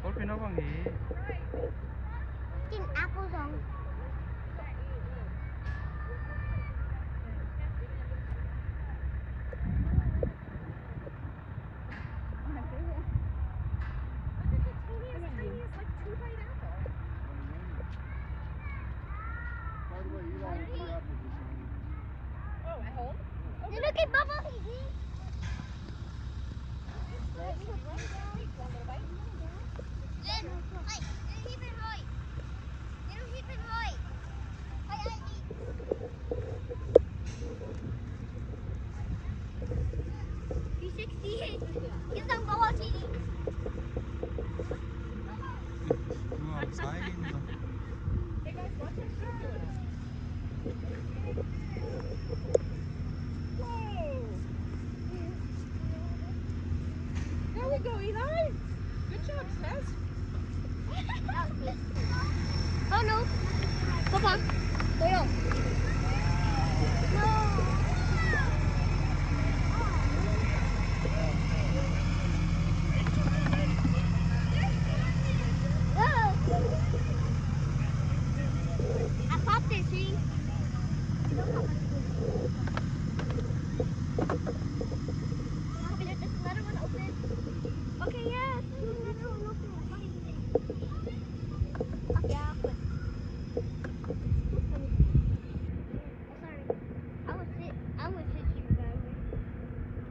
Hold pin nó bằng gì? Trên apple zone. Look at Bubble. Yên tâm có chị đi. Đúng rồi, sai rồi. There we go, Eli. Good job, Seth. Oh no. Come on. Go on. No. I popped it, see? There's another one open. Okay, yes. There's another one open. Okay, I'll quit. Sorry. I was hit you guys.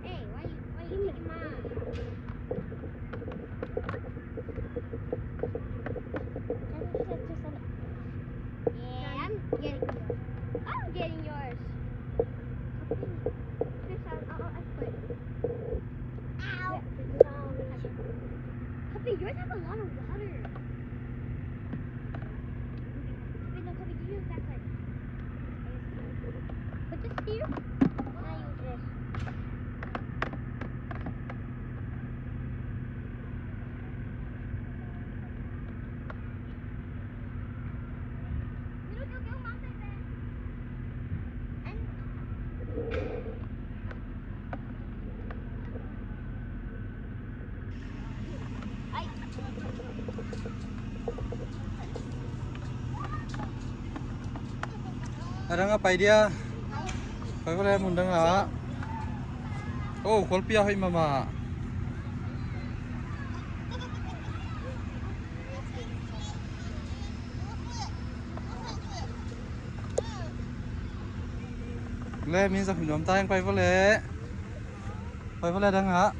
Hey, why you taking mine? Yeah, I'm getting yours. I'll quit. Ow! Puppy, yours have a lot of water. Wait, no, Puppy, you use that side. Put this here. And I use this. Go, Mom, Ada ngapain dia? Kau boleh mundang lah. Oh, kolpia hai mama. Le min sa phim tay quay boleh. Quay boleh dah ngah.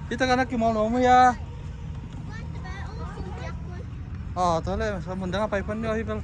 Kita kan nak mau nomu ya. Oh, thôi le, sao mundang apa pun dia hibel.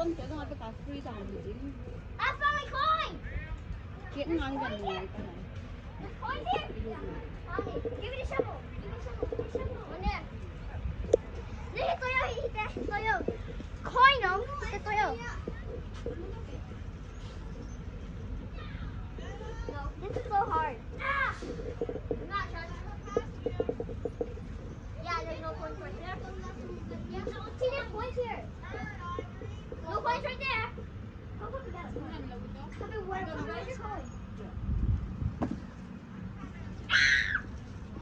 con tới rồi phải có free dòng gì chứ. I found a coin. Chuyện ngon gần người cái này. There's coins here. Found it. Give me the shovel. Give me the shovel. Give me the shovel. One there. Hit that. Coin them. Hit No, this is so hard. Ah! I'm not trying to Yeah, there's no points right there. Yeah. See, there's points here. No points right there. How come we got a point? Where's your coin?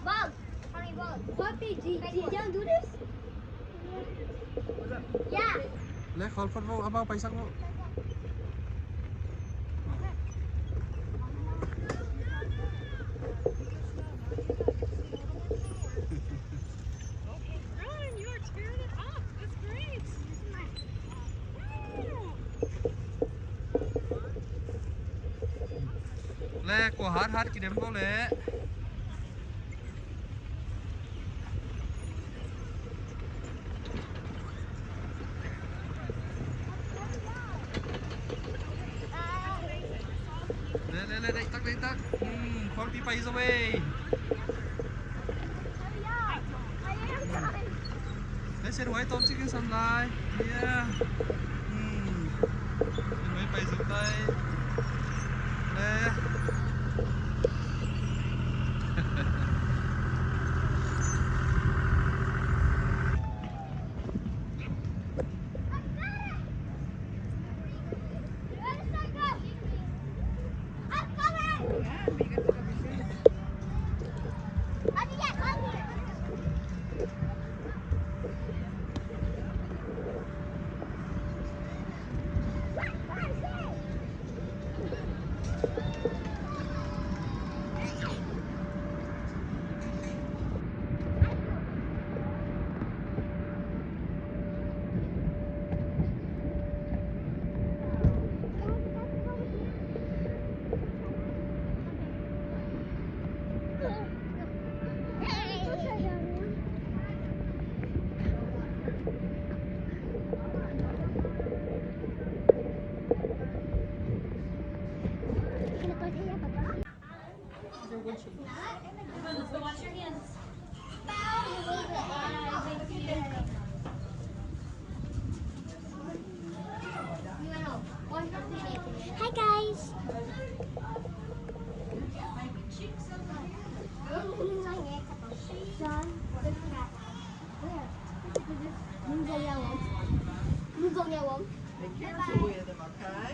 Bug! How many bugs? What, did Young do this? Yeah. และขอคนเอาเบาไปสักโล Ryan, you are tearing it up. That's great. และกว่าฮาร์ดกินเดมก็เลยเลยตักความปีไปสเวย์และเช็ดไว้ต้มชิคกี้พายลายเนี่ยเช็ดไว้ไปสุดท้ายและ Hi guys. John, look at that. Where? Muzeum. Be careful with them, okay?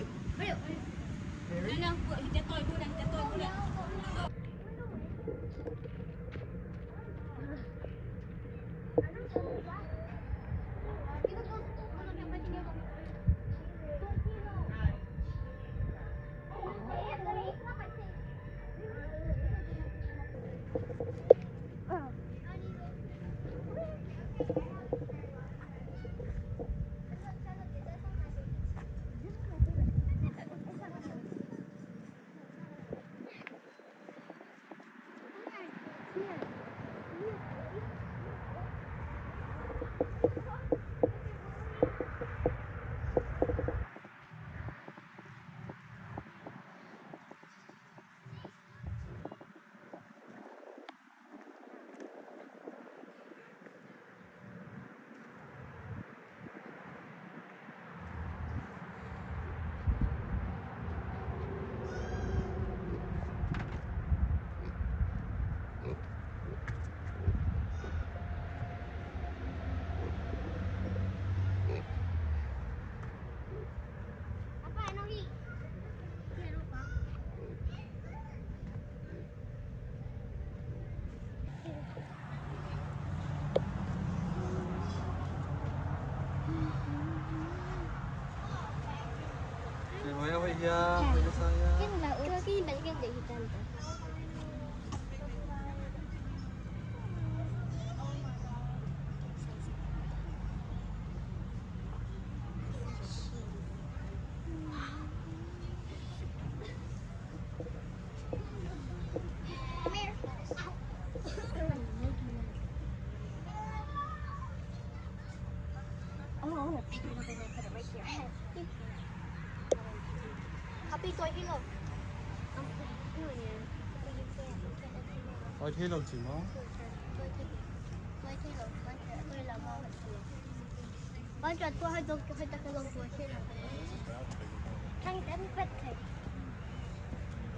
Ya, bagi saya. Kan lah, orang ni banyak yang hitam tu. Come here. Oh, Copy tôi đi rồi. Thôi thế lâu chỉ nó. Tôi là mong bây giờ tôi hay ta cái lông tôi thế nào thanh đánh vết thịt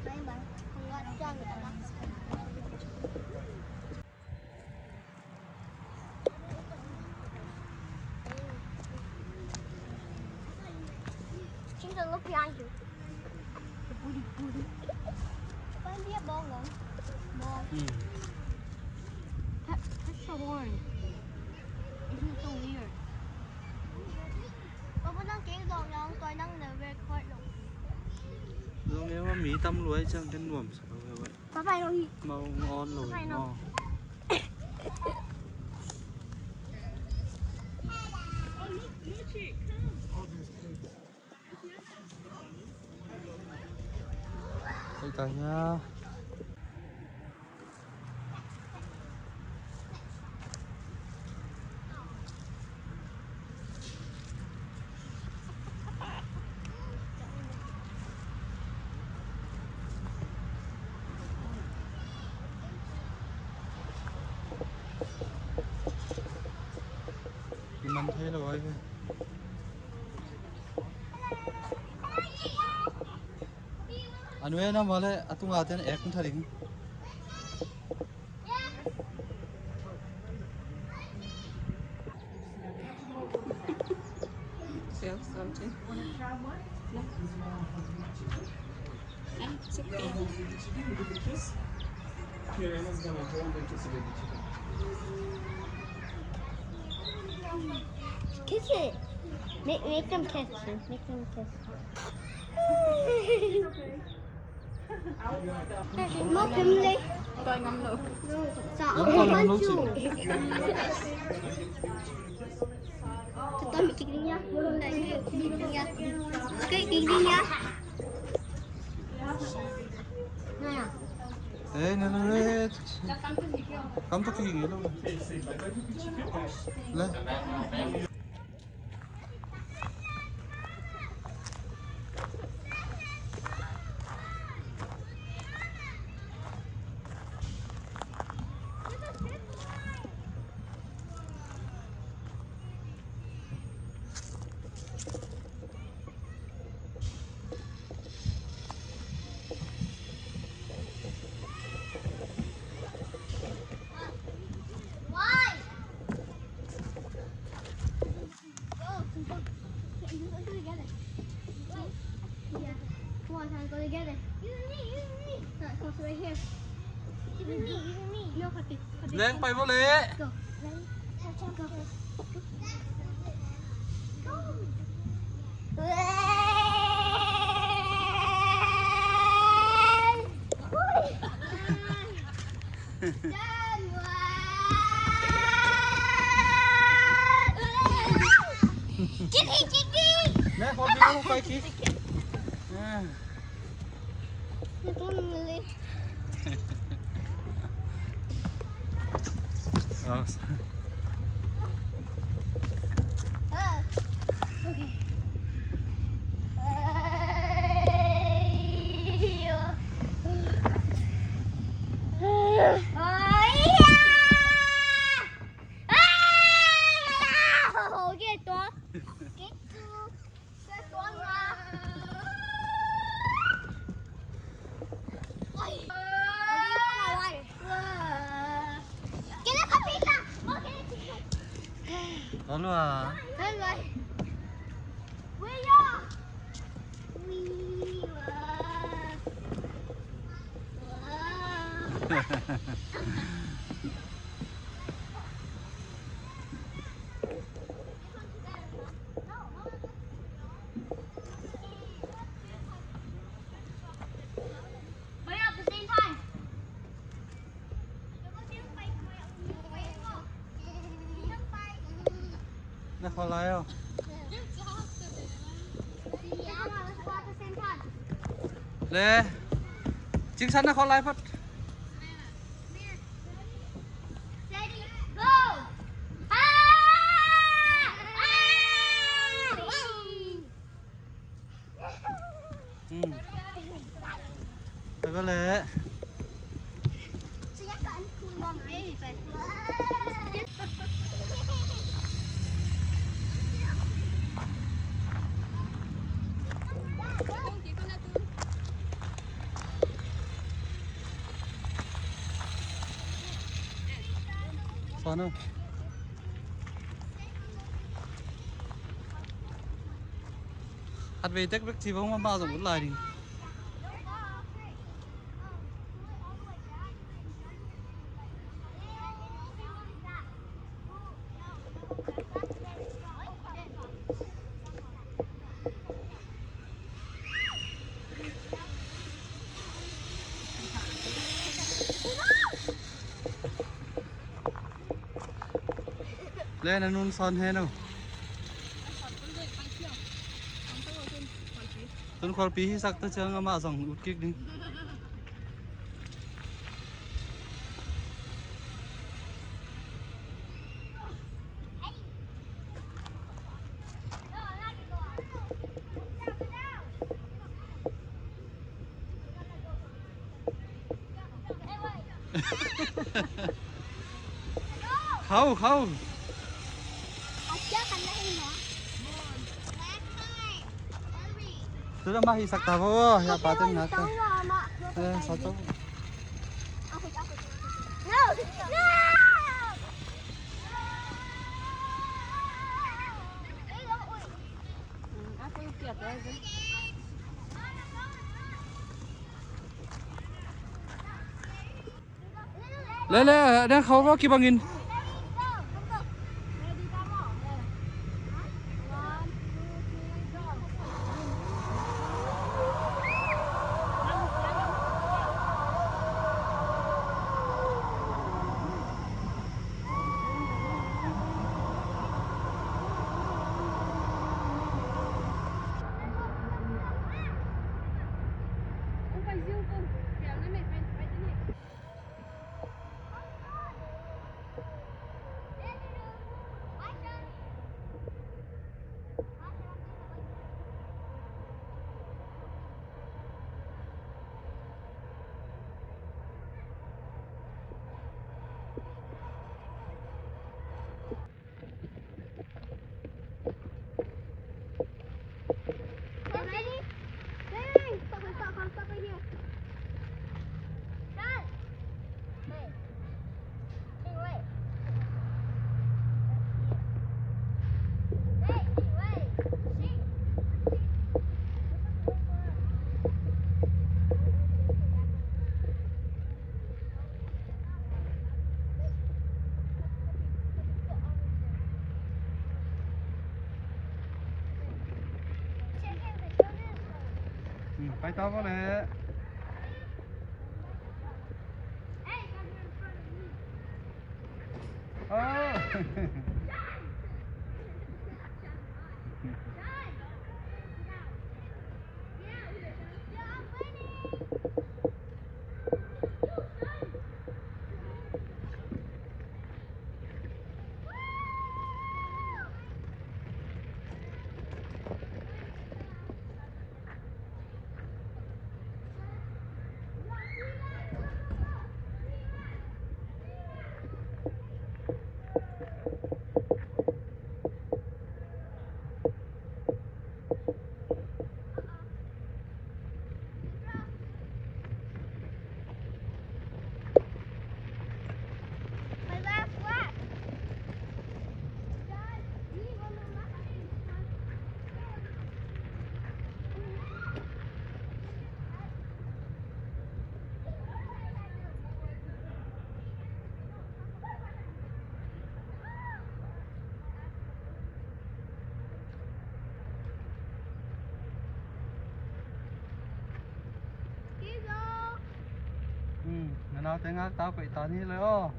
mấy bạn không có cho người ta lắm chính là lúc behind you the booty bạn biết bong không bong that's so boring isn't it so weird tôi đang kiếm đồ nhau tôi đang về khỏi luôn Rồi nếu mà mí tâm lưới chẳng cái nuồm sao vậy? có phải không? Màu ngon rồi ngon. Đây cả nha. Mình thế rồi. Anh ơi nó mà lại tung vào tên ép cũng thay định. Self something. No. And chicken. Here, Emma's gonna hold her kiss a baby chicken. Kiss it. Make them kiss. Make them kiss. Móc em đi. Tôi ngâm nước. Sợ ông không chịu. Tôi bị kịch đi nhá. Kịch đi nhá. Này à? Ê nè nè. Cắm tóc cái gì nghĩa đâu. Lên. Go together. You and me. No, it goes right here. You and me. No, Happy. Lên quay vô lệ. Go. Ready? Go. Nè con đi không quay kì. Đó luôn à? Lên rồi. Nó khó lái không? Lê chính xác nó khó lái phát. xóa nữa hạt về tech bích thì không bao giờ muốn lại đi lên là nun son hết đâu tuần khoa phí hi sắc tới trường mà dòng ụt kích đi khâu khâu sudah mah isak tahu ya patut nak satu Aku kiat aja. lele dah kau kau kibangin phải to có lẽ nào tengah tao phải tani rồi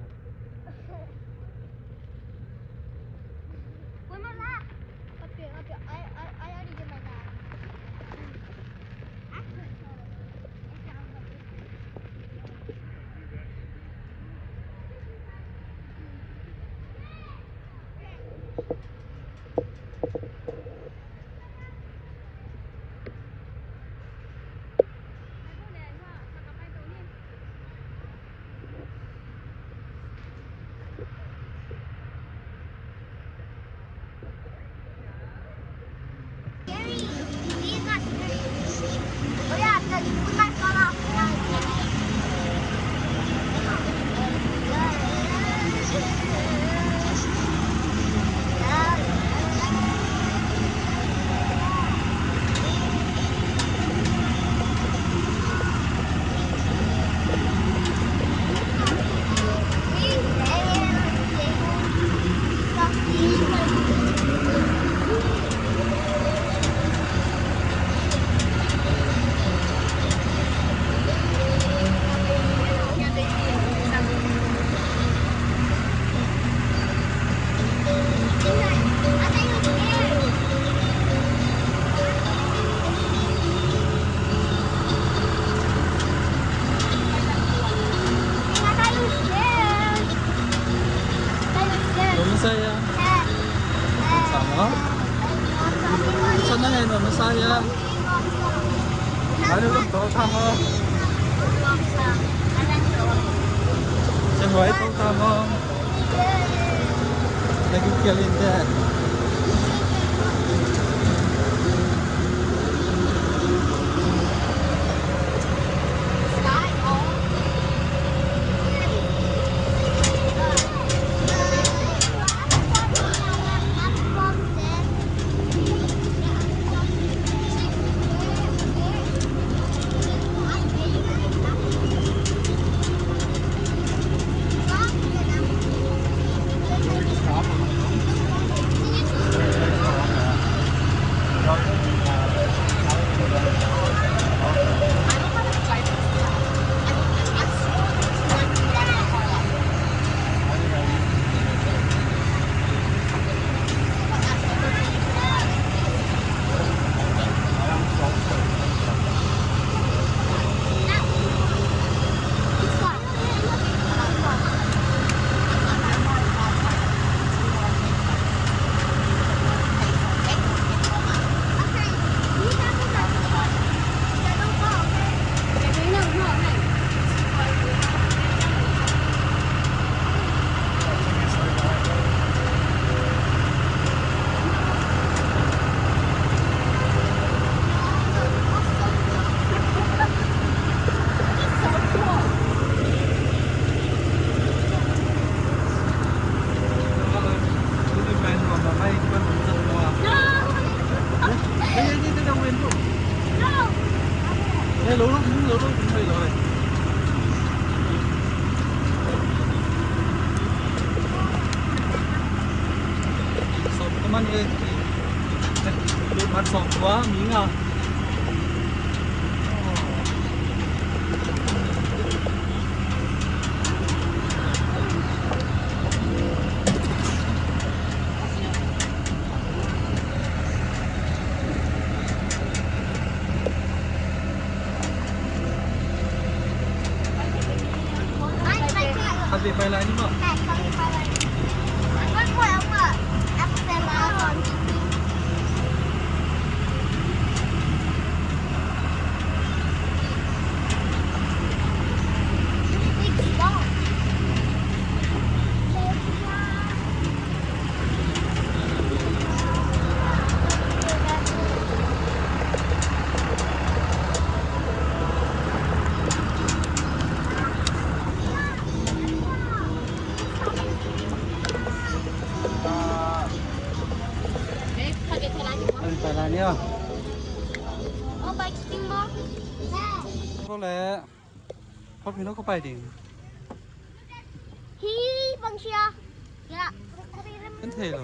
saya. Sama. Sana ngayon naman saya. Ano lang to? Tama. Siyang white to tama. Nagkikilin din. Lỗ đó cũng hơi rồi. Sọt cái mắt lên đôi mắt sọt quá miếng à. Đi bay lại nhưng mà bay lại nhá. Có lẽ có khi nó có bay điện. Cái thể rồi.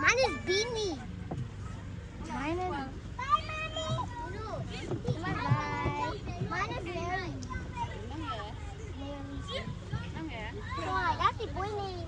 Mine is Beanie. Mine is. Bye, mommy. Bye. Mine is Mary. Why? That's the Beanie.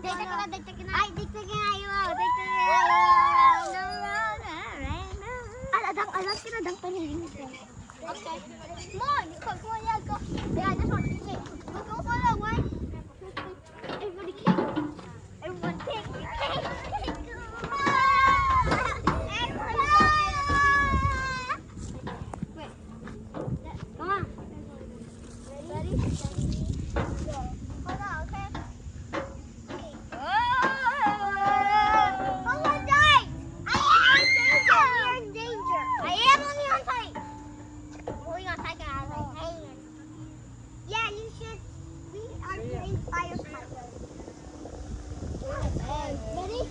Ay, dagdagan ayaw. Alam kita dang paniling ko. Okay. Mo, ikaw ko yan ko. I just want to take. Go for the one. Everybody cake. Everyone take. Wait. Come on. Ready? Go. Hold on, okay? Oh my God! I am in danger. I am only on tight. Only on tight, guys. Like, hey. Yeah, you should. We are doing firefighters. Ready?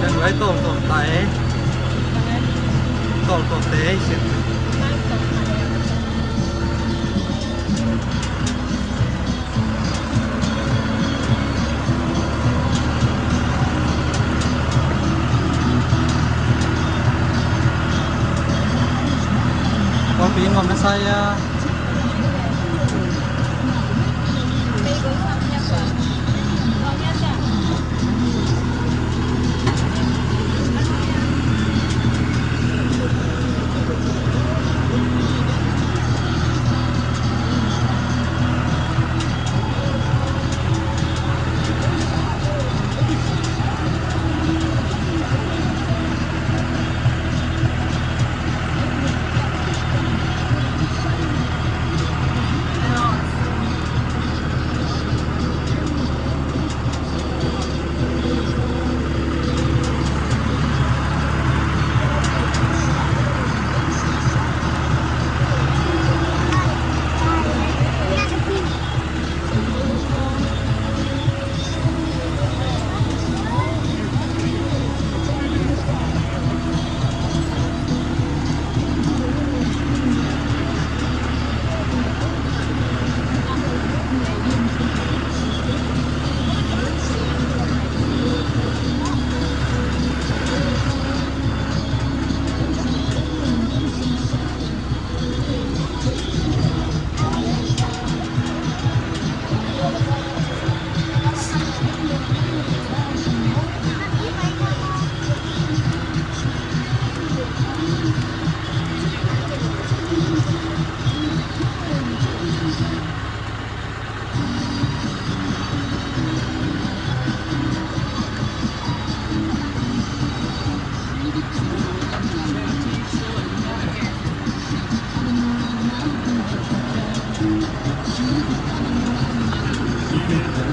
Cái người tổ tại tổ tế xin có phí ngomong saya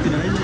cái đấy